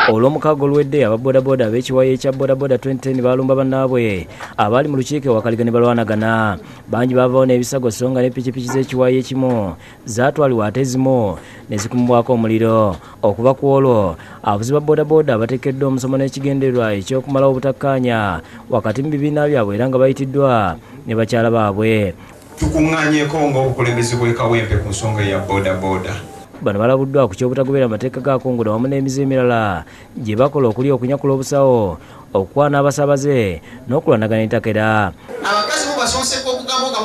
Olw'omukago olwedde aba boda boda ab'ekiwayi ekya boda boda 2010 balumba bannaabwe abali mu lukiiko wakaliga ne balwanagana. Bangi baavaawo n'ebisago so nga ne pikipiki z'ekiwayi ekimu zaatwalibwa ate ezimu ne zikumibwako omuliro. Okuva ku olwo abavuzi ba boda boda bateekeddwa omusomo n'ekigendererwa eky'okumalawo obutakkaanya wakati mu bibiina byabwe era nga bayitiddwa ne bakyala baabwe. Tukuŋŋaanyeeko ng'obukulembeze bw'ekawempe ku nsonga ya boda boda. Bano balabuddwa ku ky'obutagoberera amateeka ga Kongoda wamu n'emize emirala gye bakola okuli okunyakula obusawo, okukwana abasaabaze n'okulwanagana entakera. Abakazi mubasonseko okugambo nga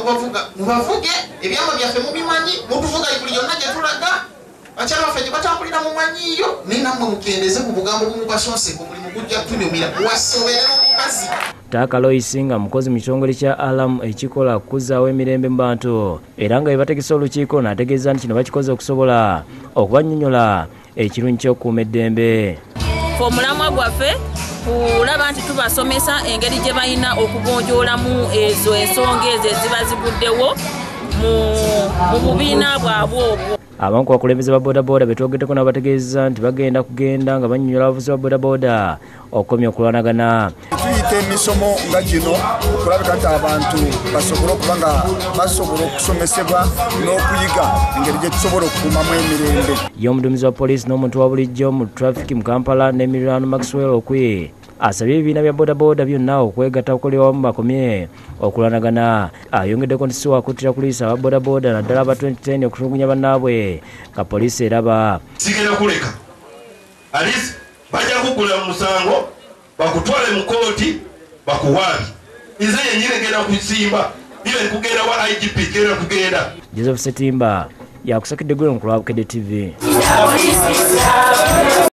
mubavuge ebyama byaffe mubimanyi mutuvuga buli yonna gye tulaga bakyala baffe gye batambulira mumanyiiyo ninammwe mukendeze ku bugambo bw'omubasonseko mulimu gujja kutunyumira wasoberera omukazi. Taaka Loisi nga mukozi mu kitongole kya Alam ekikola kuzaawo emirembe mu bantu era nga bebategese olukiiko n'ategeeza nti kino bakikoze okusobola okubannyonnyola ekirungi ky'okukuuma eddembe. Omulamwa gwaffe kulaba nti tubasomesa engeri gye balina okugonjoolamu ezo ensonga ezo eziba ziguddewo mu bubiina bwabwe obwo. Abamu ku bakulembeze ba boda boda betwogeddeko n'abategeeza nti bagenda nga bannyonnyola abavuzi ba boda boda okukomya okulwanagana. Tuyita emisomo nga gino okulabika nti abantu basobole okuba nga basobola okusomesebwa n'okuyiga engeri gye tusobola okukuumamu emirembe. Ye omuduumizi wa poliisi n'omuntu wa bulijjo mu trafiki mu Kampala n'emiriraano Maxwell Okwi asabye ebibiina bya boda boda byonna okwegatta okukolera wamu bakomye okulwanagana. Ayongeddeko nti si wakuttira kuliisa aba boda boda naddala aba 2010 okutulugunya bannaabwe nga poliisi eraba. Sigenda kuleka alisi bajja kugula mu musango bakutwale mu kooti bakuwaabi. Nze yennyini ngenda kusimba niba nkugenda wa IGP genda kugenda. Joseph Ssetimba yakusakidde gwe mu Bukedde TV.